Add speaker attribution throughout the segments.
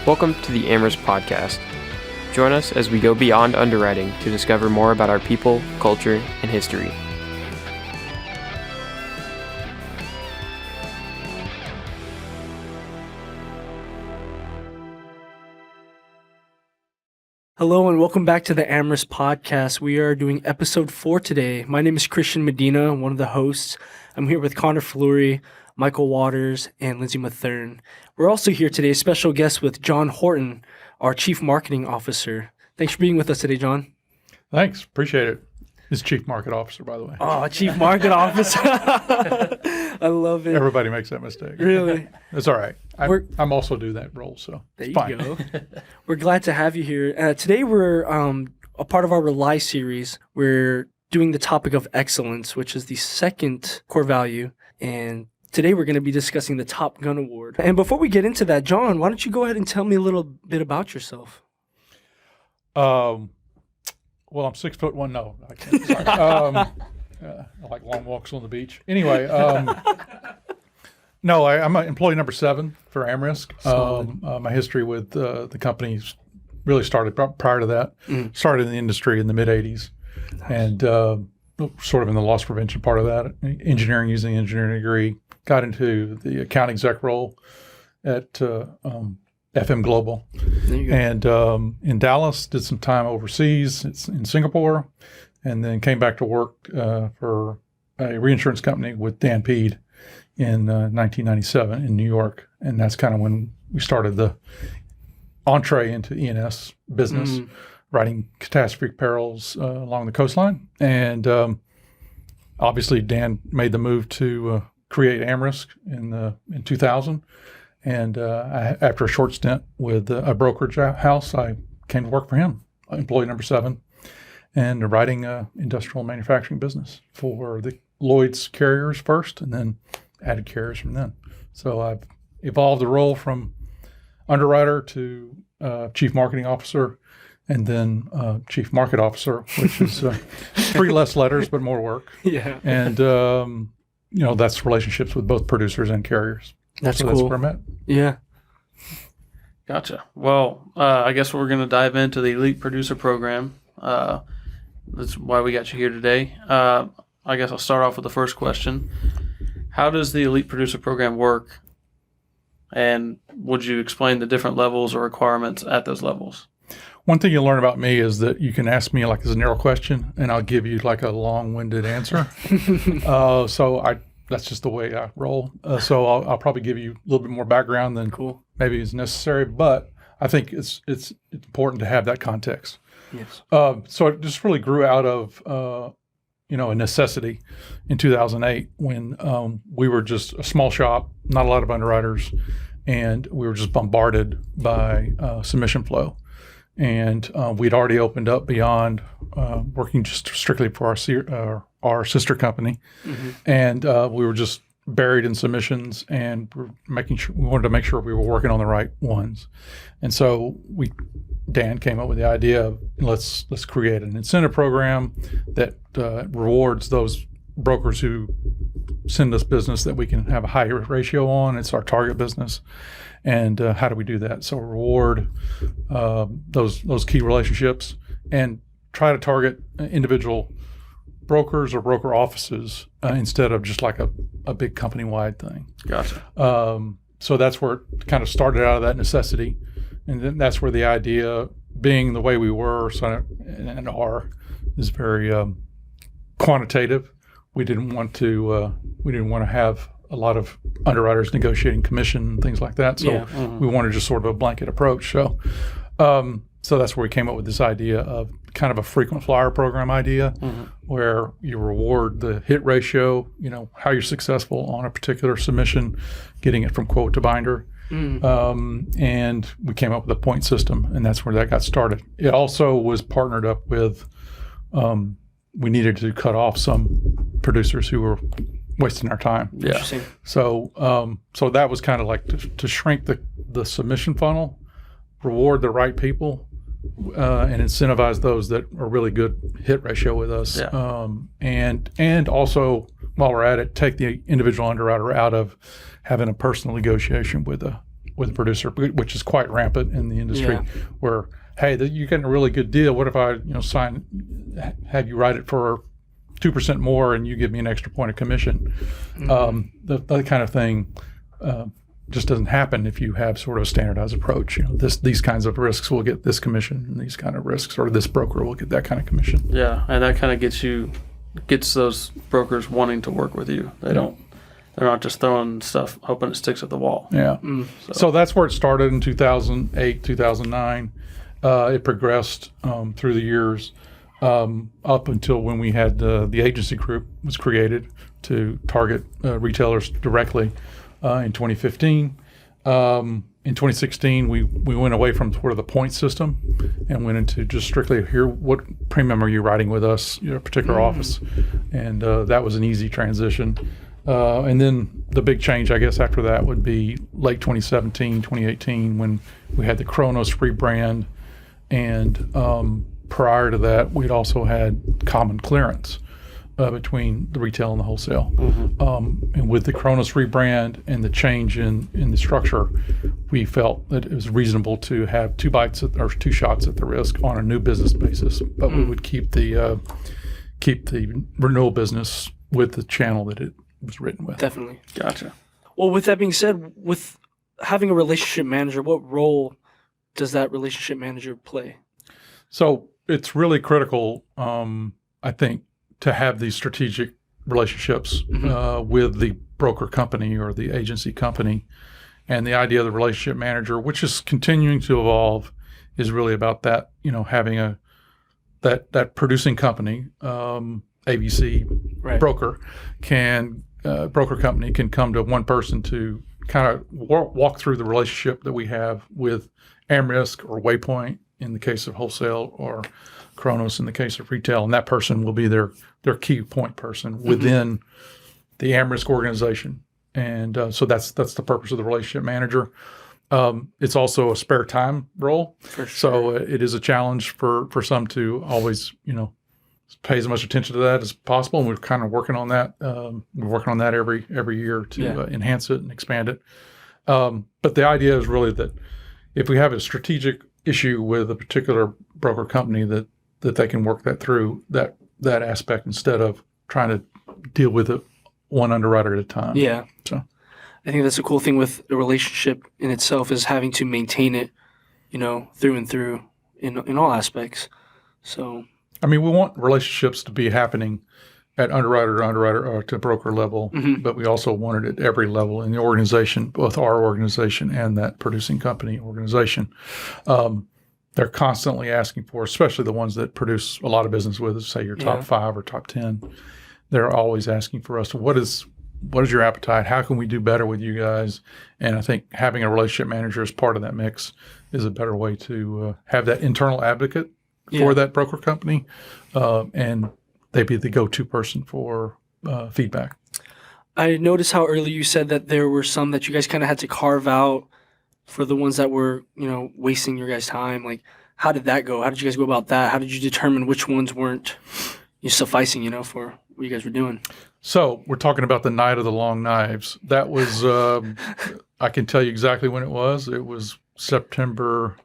Speaker 1: Welcome to the AmRisc podcast. Join us as we go beyond underwriting to discover more about our people, culture, and history.
Speaker 2: Hello and welcome back to the AmRisc podcast. We are doing episode 4 today. My name is Christian Medina, one of the hosts. I'm here with Connor Fleury, Michael Waters, and Lindsay Mathern. We're also here today, a special guest with John Horton, our Chief Marketing Officer. Thanks for being with us today, John.
Speaker 3: Thanks. Appreciate it. He's Chief Market Officer, by the way.
Speaker 2: Oh, Chief Market Officer. I love it.
Speaker 3: Everybody makes that mistake.
Speaker 2: Really?
Speaker 3: That's all right. I'm also do that role, so
Speaker 2: there
Speaker 3: it's
Speaker 2: you go. We're glad to have you here. Today we're a part of our RELII series. We're doing the topic of excellence, which is the second core value. And today we're going to be discussing the Top Gun Award. And before we get into that, John, why don't you go ahead and tell me a little bit about yourself?
Speaker 3: Well, I'm 6'1". No, I can't. Sorry. I like long walks on the beach. Anyway, no, I'm employee number 7 for AmRisc. My history with the company really started prior to that. Started in the industry in the mid-'80s. Nice. And sort of in the loss prevention part of that, engineering, using the engineering degree. Got into the account exec role at FM Global. And in Dallas, did some time overseas. It's in Singapore. And then came back to work for a reinsurance company with Dan Peed in 1997 in New York. And that's kind of when we started the entree into E&S business, writing catastrophe perils along the coastline. And obviously, Dan made the move to create AmRisc in 2000. And after a short stint with a brokerage house, I came to work for him, employee number 7. And writing industrial manufacturing business for the Lloyd's carriers first, and then added carriers from then. So I've evolved the role from underwriter to chief marketing officer, and then chief market officer, which is 3 less letters but more work. Yeah. And that's relationships with both producers and carriers.
Speaker 2: That's cool.
Speaker 3: That's where I'm at.
Speaker 2: Yeah.
Speaker 4: Gotcha. Well, I guess we're going to dive into the Elite Producer Program. That's why we got you here today. I guess I'll start off with the first question. How does the Elite Producer Program work? And would you explain the different levels or requirements at those levels?
Speaker 3: One thing you'll learn about me is that you can ask me like as a narrow question, and I'll give you like a long-winded answer. That's just the way I roll. So I'll probably give you a little bit more background than maybe is necessary, but I think it's important to have that context.
Speaker 2: Yes.
Speaker 3: So it just really grew out of, a necessity in 2008 when we were just a small shop, not a lot of underwriters, and we were just bombarded by submission flow. And we'd already opened up beyond working just strictly for our sister company. And we were just buried in submissions, and we wanted to make sure we were working on the right ones. And so Dan came up with the idea of let's create an incentive program that rewards those brokers who send us business that we can have a high ratio on. It's our target business. And how do we do that? So reward those key relationships and try to target individual brokers or broker offices instead of just like a big company-wide thing.
Speaker 4: Gotcha.
Speaker 3: So that's where it kind of started out of that necessity. And then that's where the idea, being the way we were, and are, is very quantitative. We didn't want to have a lot of underwriters negotiating commission and things like that. So we wanted just sort of a blanket approach. So that's where we came up with this idea of kind of a frequent flyer program idea, where you reward the hit ratio, how you're successful on a particular submission, getting it from quote to binder. And we came up with a point system, and that's where that got started. It also was partnered up with, we needed to cut off some producers who were wasting our time.
Speaker 4: Yeah.
Speaker 3: So that was kind of like to shrink the submission funnel, reward the right people, and incentivize those that are really good hit ratio with us.
Speaker 4: Yeah.
Speaker 3: And also, while we're at it, take the individual underwriter out of having a personal negotiation with a with a producer, which is quite rampant in the industry.
Speaker 2: Yeah.
Speaker 3: Where, hey, you're getting a really good deal. What if I have you write it for 2% more and you give me an extra point of commission? That kind of thing just doesn't happen if you have sort of a standardized approach. These kinds of risks will get this commission, and these kind of risks, or this broker will get that kind of commission.
Speaker 4: Yeah, and that kind of gets those brokers wanting to work with you. They're not just throwing stuff hoping it sticks at the wall.
Speaker 3: Yeah. So that's where it started in 2008, 2009. It progressed through the years up until when we had the agency group was created to target retailers directly in 2015. In 2016, we went away from sort of the point system and went into just strictly here, what premium are you writing with us, your particular office? And that was an easy transition. And then the big change, I guess, after that would be late 2017, 2018, when we had the Kronos rebrand. And prior to that, we'd also had common clearance between the retail and the wholesale. And with the Kronos rebrand and the change in the structure, we felt that it was reasonable to have two shots at the risk on a new business basis, but we would keep the renewal business with the channel that it was written with.
Speaker 2: Definitely.
Speaker 4: Gotcha.
Speaker 2: Well, with that being said, with having a relationship manager, what role does that relationship manager play?
Speaker 3: So it's really critical, I think, to have these strategic relationships with the broker company or the agency company. And the idea of the relationship manager, which is continuing to evolve, is really about that, having that producing company, ABC broker broker company can come to one person to kind of walk through the relationship that we have with AmRisc or Waypoint in the case of wholesale, or Kronos in the case of retail, and that person will be their key point person within the AmRisc organization. And so that's the purpose of the relationship manager. It's also a spare time role.
Speaker 2: For sure.
Speaker 3: So it is a challenge for some to always, pay as much attention to that as possible. And we're kind of working on that. We're working on that every year to enhance it and expand it. But the idea is really that if we have a strategic issue with a particular broker company, that they can work that through that aspect instead of trying to deal with it one underwriter at a time.
Speaker 2: Yeah.
Speaker 3: So
Speaker 2: I think that's a cool thing with the relationship in itself, is having to maintain it, through and through in all aspects. So,
Speaker 3: I mean, we want relationships to be happening at underwriter to underwriter or to broker level, but we also want it at every level in the organization, both our organization and that producing company organization. They're constantly asking for, especially the ones that produce a lot of business with us, say your top 5 or top 10. They're always asking for us, what is your appetite? How can we do better with you guys? And I think having a relationship manager as part of that mix is a better way to have that internal advocate for that broker company, and they'd be the go-to person for feedback.
Speaker 2: I noticed how early you said that there were some that you guys kind of had to carve out for the ones that were, wasting your guys' time. Like, how did that go? How did you guys go about that? How did you determine which ones weren't sufficing, for what you guys were doing?
Speaker 3: So we're talking about the Night of the Long Knives. That was, I can tell you exactly when it was. It was September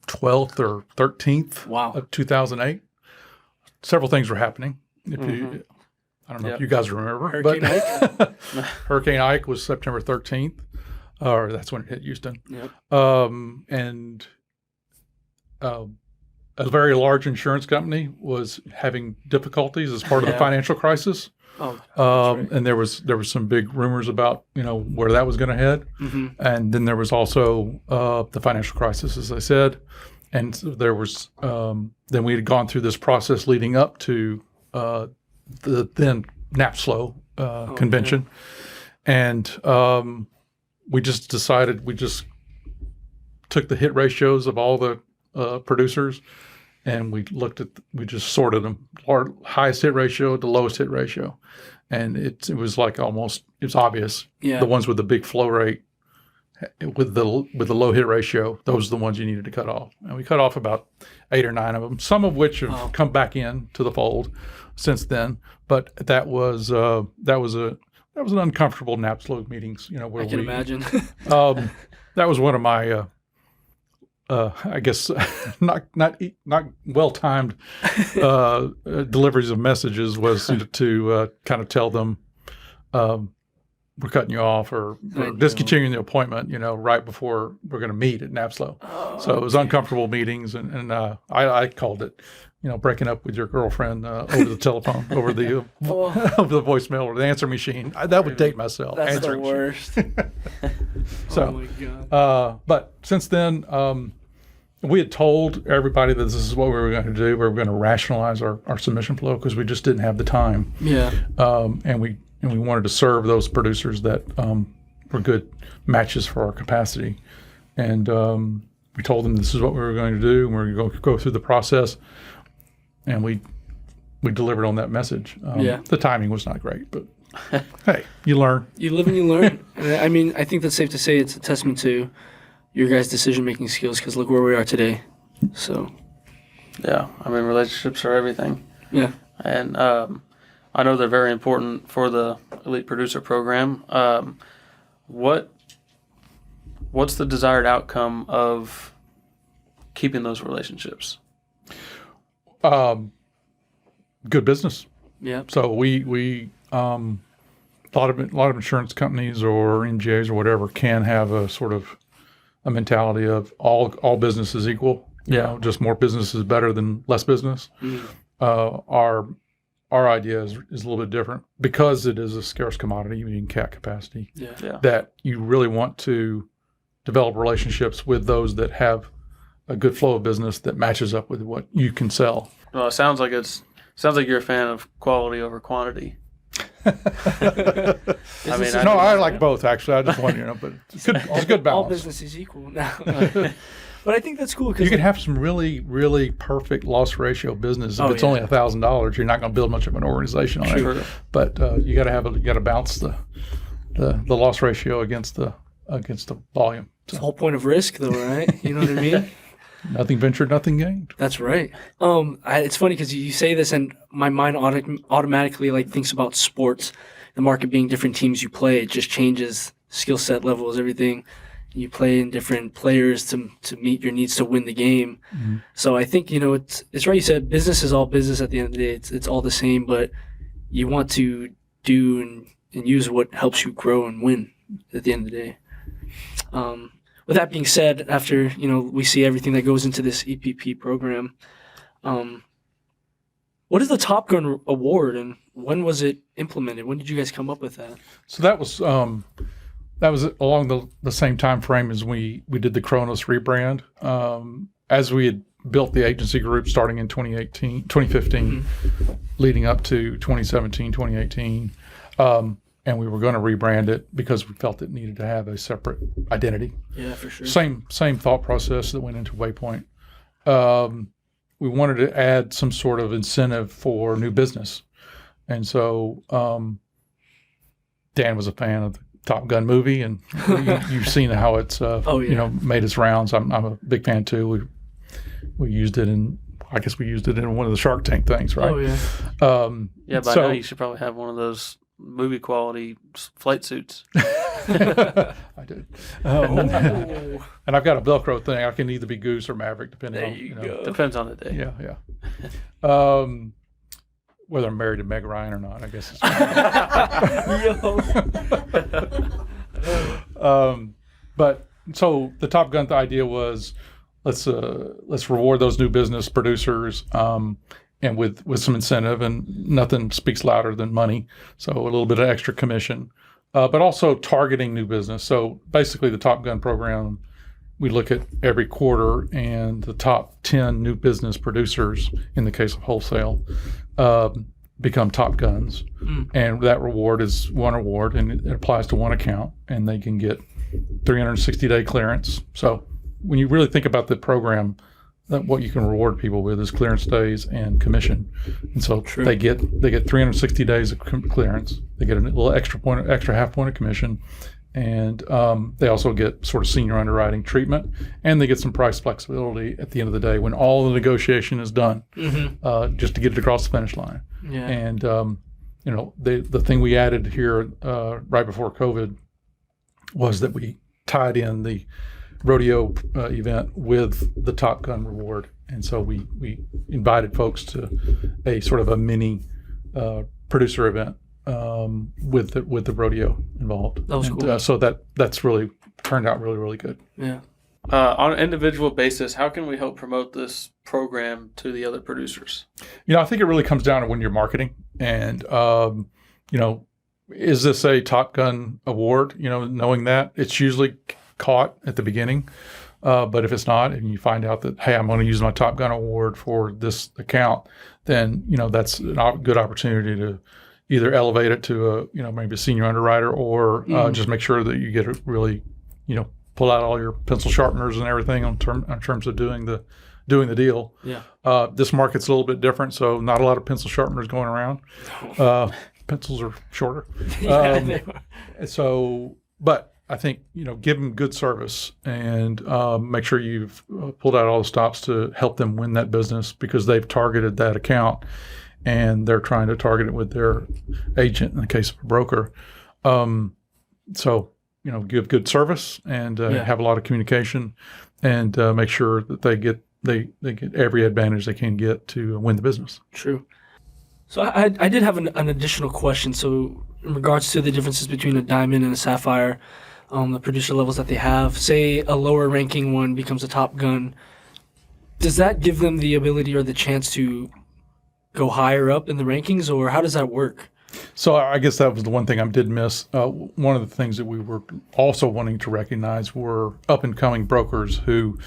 Speaker 3: 12th or 13th of 2008. Several things were happening. I don't know if you guys remember.
Speaker 2: Hurricane Ike?
Speaker 3: Hurricane Ike was September 13th, or that's when it hit Houston.
Speaker 2: Yep.
Speaker 3: And a very large insurance company was having difficulties as part of the financial crisis.
Speaker 2: Oh, right.
Speaker 3: And there was some big rumors about where that was going to head, and then there was also the financial crisis, as I said, and there was then we had gone through this process leading up to the then NAPSLO convention, and we just decided we just took the hit ratios of all the producers. And we just sorted them, our highest hit ratio to lowest hit ratio. And it was like almost, it was obvious.
Speaker 2: Yeah.
Speaker 3: The ones with the big flow rate, with the low hit ratio, those are the ones you needed to cut off. And we cut off about 8 or 9 of them, some of which have come back in to the fold since then. But that was an uncomfortable NAPSLO meetings, where
Speaker 2: I can imagine.
Speaker 3: That was one of my, I guess, not well timed deliveries of messages was to kind of tell them we're cutting you off or discontinuing the appointment, right before we're going to meet at NAPSLO. So it was uncomfortable meetings, and I called it, breaking up with your girlfriend over the telephone, over the voicemail or the answer machine. That would date myself.
Speaker 2: That's
Speaker 3: answering
Speaker 2: the worst.
Speaker 3: So,
Speaker 2: oh my God.
Speaker 3: But since then, we had told everybody that this is what we were going to do. We were going to rationalize our submission flow because we just didn't have the time.
Speaker 2: Yeah.
Speaker 3: And we wanted to serve those producers that were good matches for our capacity. And we told them this is what we were going to do, and we were going to go through the process. And we delivered on that message. The timing was not great, but hey, you learn.
Speaker 2: You live and you learn. I mean, I think that's safe to say it's a testament to your guys' decision-making skills because look where we are today. So,
Speaker 4: yeah, I mean, relationships are everything.
Speaker 2: Yeah.
Speaker 4: And I know they're very important for the Elite Producer Program. What's the desired outcome of keeping those relationships?
Speaker 3: Good business.
Speaker 2: Yeah.
Speaker 3: So we a lot of insurance companies or MGAs or whatever can have a sort of a mentality of all business is equal.
Speaker 4: Yeah.
Speaker 3: Just more business is better than less business. Our idea is a little bit different because it is a scarce commodity, meaning cat capacity.
Speaker 2: Yeah.
Speaker 3: That you really want to develop relationships with those that have a good flow of business that matches up with what you can sell.
Speaker 4: Well, it sounds like you're a fan of quality over quantity.
Speaker 3: I like both actually. I just want but it's a good balance.
Speaker 2: All business is equal now. But I think that's cool because
Speaker 3: you can have some really, really perfect loss ratio business. If it's only $1,000, you're not going to build much of an organization on it. But you got to balance the loss ratio against the volume.
Speaker 2: It's the whole point of risk, though, right? You know what I mean?
Speaker 3: Nothing ventured, nothing gained.
Speaker 2: That's right. It's funny because you say this, and my mind automatically thinks about sports, the market being different teams you play. It just changes skill set levels, everything. You play in different players to meet your needs to win the game. Mm-hmm. So I think it's right. You said business is all business at the end of the day. It's all the same, but you want to do and use what helps you grow and win at the end of the day. With that being said, after we see everything that goes into this EPP program, what is the Top Gun Award and when was it implemented? When did you guys come up with that?
Speaker 3: So that was along the same time frame as we did the Kronos rebrand. As we had built the agency group starting in 2015, mm-hmm. leading up to 2017, 2018. And we were going to rebrand it because we felt it needed to have a separate identity.
Speaker 2: Yeah, for sure.
Speaker 3: Same thought process that went into Waypoint. We wanted to add some sort of incentive for new business. And so Dan was a fan of the Top Gun movie, and you've seen how it's made its rounds. I'm a big fan too. We used it in one of the Shark Tank things, right?
Speaker 2: Oh yeah.
Speaker 4: By now you should probably have one of those movie quality flight suits.
Speaker 3: I did. And I've got a Velcro thing. I can either be Goose or Maverick, depending on.
Speaker 2: There you go.
Speaker 4: Depends on the day.
Speaker 3: Yeah. Whether I'm married to Meg Ryan or not, I guess. But so the Top Gun idea was let's reward those new business producers. And with some incentive, and nothing speaks louder than money. So a little bit of extra commission, but also targeting new business. So basically the Top Gun program, we look at every quarter and the top 10 new business producers, in the case of wholesale, become Top Guns. And that reward is one award, and it applies to one account, and they can get 360-day clearance. So when you really think about the program, what you can reward people with is clearance days and commission, and so they get 360 days of clearance. They get a little extra half point of commission, and they also get sort of senior underwriting treatment, and they get some price flexibility at the end of the day when all the negotiation is done, just to get it across the finish line.
Speaker 2: Yeah.
Speaker 3: And the thing we added here right before COVID was that we tied in the rodeo event with the Top Gun reward. And so we invited folks to a sort of a mini producer event with the rodeo involved.
Speaker 2: That was cool.
Speaker 3: So that's really turned out really, really good.
Speaker 2: Yeah.
Speaker 4: On an individual basis, how can we help promote this program to the other producers?
Speaker 3: I think it really comes down to when you're marketing and, is this a Top Gun award? Knowing that it's usually caught at the beginning. But if it's not, and you find out that, hey, I'm going to use my Top Gun award for this account, then, that's a good opportunity to either elevate it to maybe a senior underwriter or just make sure that you get it really, pull out all your pencil sharpeners and everything in terms of doing the deal.
Speaker 2: Yeah.
Speaker 3: This market's a little bit different, so not a lot of pencil sharpeners going around. Pencils are shorter. But I think, give them good service and make sure you've pulled out all the stops to help them win that business because they've targeted that account and they're trying to target it with their agent in the case of a broker. Give good service and have a lot of communication and make sure that they get every advantage they can get to win the business.
Speaker 2: True. So I did have an additional question. So in regards to the differences between a diamond and a sapphire, the producer levels that they have, say a lower ranking one becomes a Top Gun, does that give them the ability or the chance to go higher up in the rankings, or how does that work?
Speaker 3: So I guess that was the one thing I did miss. One of the things that we were also wanting to recognize were up and coming brokers who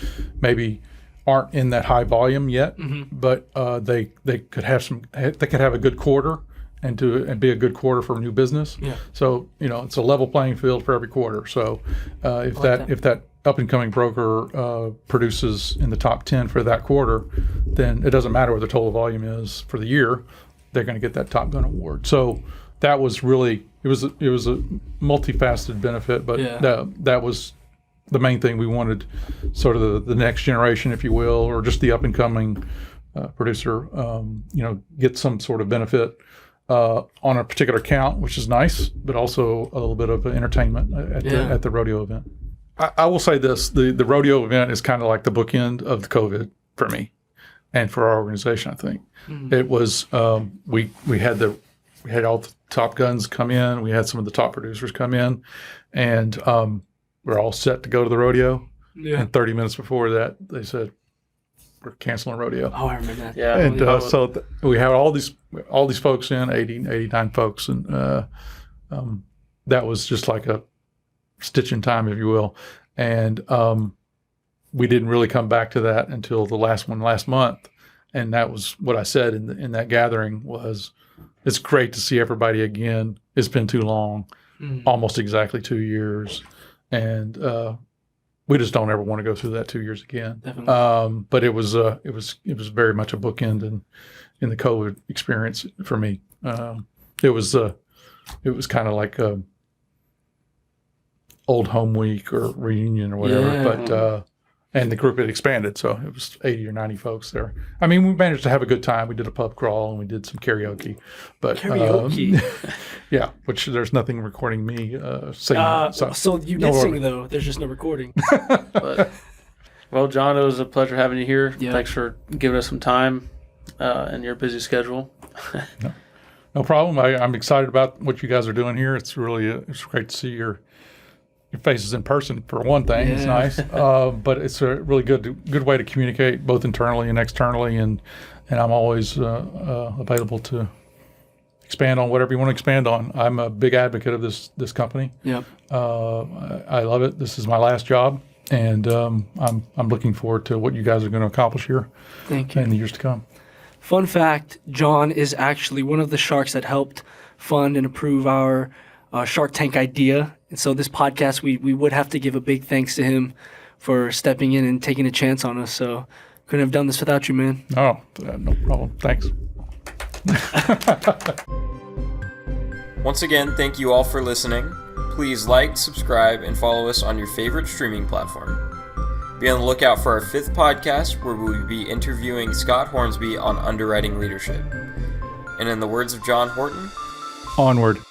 Speaker 3: maybe aren't in that high volume yet, but they could have a good quarter and be a good quarter for new business.
Speaker 2: Yeah.
Speaker 3: So it's a level playing field for every quarter. So if that up and coming broker produces in the top 10 for that quarter, then it doesn't matter what the total volume is for the year. They're going to get that Top Gun award. So that was really it was a multifaceted benefit, but that was the main thing we wanted, sort of the next generation, if you will, or just the up and coming producer, get some sort of benefit on a particular account, which is nice, but also a little bit of entertainment at the rodeo event. I will say this: the rodeo event is kind of like the bookend of the COVID for me, and for our organization. I think it was we had all the top guns come in, we had some of the top producers come in, and we're all set to go to the rodeo. Yeah. And 30 minutes before that, they said, we're canceling rodeo.
Speaker 2: Oh, I remember that.
Speaker 3: Yeah. And we had all these folks in, 89 folks, and that was just like a stitch in time, if you will. And we didn't really come back to that until the last month. And that was what I said in that gathering was, it's great to see everybody again. It's been too long, almost exactly 2 years. And we just don't ever want to go through that 2 years again.
Speaker 2: Definitely.
Speaker 3: But it was very much a bookend in the COVID experience for me. It was kind of like a old home week or reunion or whatever. Yeah. But and the group had expanded, so it was 80 or 90 folks there. I mean, we managed to have a good time. We did a pub crawl and we did some karaoke. But
Speaker 2: karaoke,
Speaker 3: yeah, which there's nothing recording me singing.
Speaker 2: So you did sing though. There's just no recording.
Speaker 4: But, well, John, it was a pleasure having you here.
Speaker 2: Yeah.
Speaker 4: Thanks for giving us some time in your busy schedule.
Speaker 3: No problem. I'm excited about what you guys are doing here. It's great to see your faces in person, for one thing. Yeah. It's nice, but it's a really good way to communicate both internally and externally, and I'm always available to expand on whatever you want to expand on. I'm a big advocate of this company.
Speaker 2: Yep.
Speaker 3: I love it. This is my last job, and I'm looking forward to what you guys are going to accomplish here.
Speaker 2: Thank you.
Speaker 3: In the years to come.
Speaker 2: Fun fact: John is actually one of the sharks that helped fund and approve our Shark Tank idea. And so this podcast, we would have to give a big thanks to him for stepping in and taking a chance on us. So couldn't have done this without you, man.
Speaker 3: Oh, no problem. Thanks.
Speaker 1: Once again, thank you all for listening. Please like, subscribe, and follow us on your favorite streaming platform. Be on the lookout for our 5th podcast, where we will be interviewing Scott Hornsby on underwriting leadership. And in the words of John Horton,
Speaker 3: Onward.